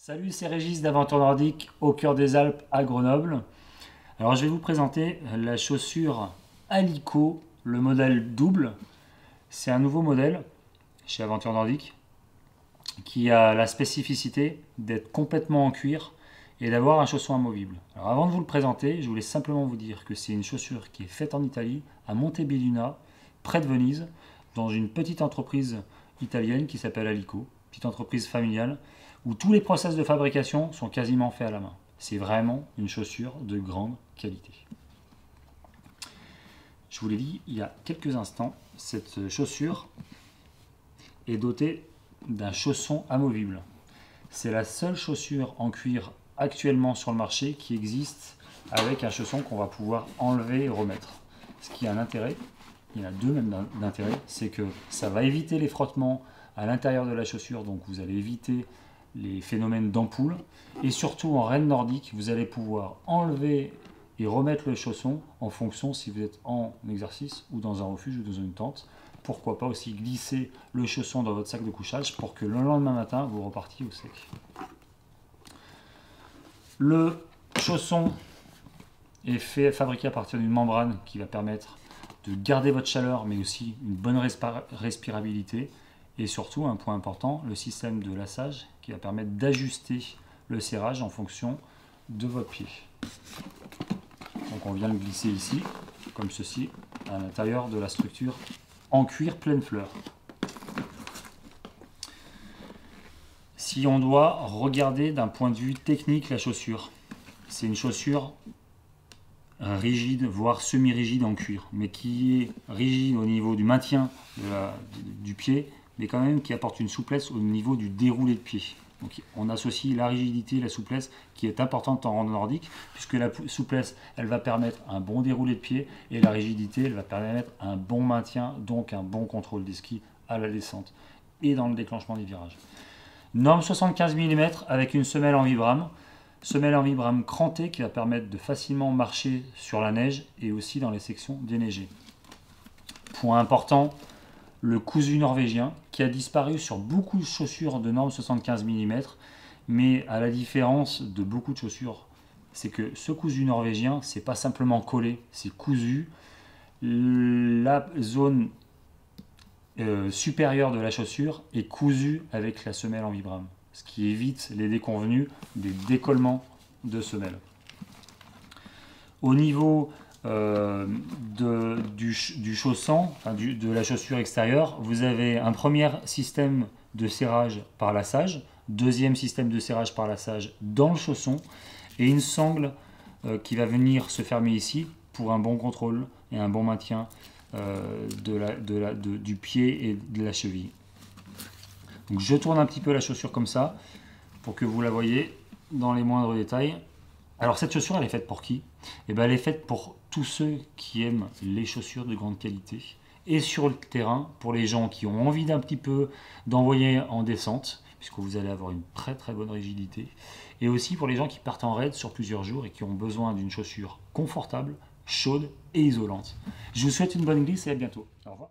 Salut, c'est Régis d'Aventure Nordique au cœur des Alpes à Grenoble. Alors je vais vous présenter la chaussure Alico, le modèle double. C'est un nouveau modèle chez Aventure Nordique qui a la spécificité d'être complètement en cuir et d'avoir un chausson amovible. Alors avant de vous le présenter, je voulais simplement vous dire que c'est une chaussure qui est faite en Italie, à Montebelluna, près de Venise, dans une petite entreprise italienne qui s'appelle Alico, petite entreprise familiale, où tous les process de fabrication sont quasiment faits à la main. C'est vraiment une chaussure de grande qualité. Je vous l'ai dit il y a quelques instants, cette chaussure est dotée d'un chausson amovible. C'est la seule chaussure en cuir actuellement sur le marché qui existe avec un chausson qu'on va pouvoir enlever et remettre. Ce qui a un intérêt, il y en a deux même d'intérêt, c'est que ça va éviter les frottements à l'intérieur de la chaussure, donc vous allez éviter les phénomènes d'ampoule, et surtout en renne nordique, vous allez pouvoir enlever et remettre le chausson en fonction si vous êtes en exercice ou dans un refuge ou dans une tente. Pourquoi pas aussi glisser le chausson dans votre sac de couchage pour que le lendemain matin vous repartiez au sec. Le chausson est fabriqué à partir d'une membrane qui va permettre de garder votre chaleur mais aussi une bonne respirabilité. Et surtout, un point important, le système de lassage qui va permettre d'ajuster le serrage en fonction de votre pied. Donc on vient le glisser ici, comme ceci, à l'intérieur de la structure en cuir pleine fleur. Si on doit regarder d'un point de vue technique la chaussure, c'est une chaussure rigide, voire semi-rigide en cuir, mais qui est rigide au niveau du maintien du pied, mais quand même qui apporte une souplesse au niveau du déroulé de pied. Donc on associe la rigidité et la souplesse qui est importante en rando nordique, puisque la souplesse, elle va permettre un bon déroulé de pied, et la rigidité, elle va permettre un bon maintien, donc un bon contrôle des skis à la descente et dans le déclenchement des virages. Norme 75 mm avec une semelle en vibram crantée qui va permettre de facilement marcher sur la neige et aussi dans les sections déneigées. Point important, le cousu norvégien qui a disparu sur beaucoup de chaussures de norme 75 mm, mais à la différence de beaucoup de chaussures, c'est que ce cousu norvégien, c'est pas simplement collé, c'est cousu. La zone supérieure de la chaussure est cousue avec la semelle en vibram, ce qui évite les déconvenus des décollements de semelle. Au niveau du chausson, de la chaussure extérieure, vous avez un premier système de serrage par lassage, deuxième système de serrage par lassage dans le chausson, et une sangle qui va venir se fermer ici pour un bon contrôle et un bon maintien du pied et de la cheville. Donc je tourne un petit peu la chaussure comme ça pour que vous la voyez dans les moindres détails. Alors cette chaussure, elle est faite pour qui? Eh bien, elle est faite pour tous ceux qui aiment les chaussures de grande qualité, et sur le terrain pour les gens qui ont envie d'un petit peu d'envoyer en descente, puisque vous allez avoir une très très bonne rigidité, et aussi pour les gens qui partent en raid sur plusieurs jours et qui ont besoin d'une chaussure confortable, chaude et isolante. Je vous souhaite une bonne glisse et à bientôt. Au revoir.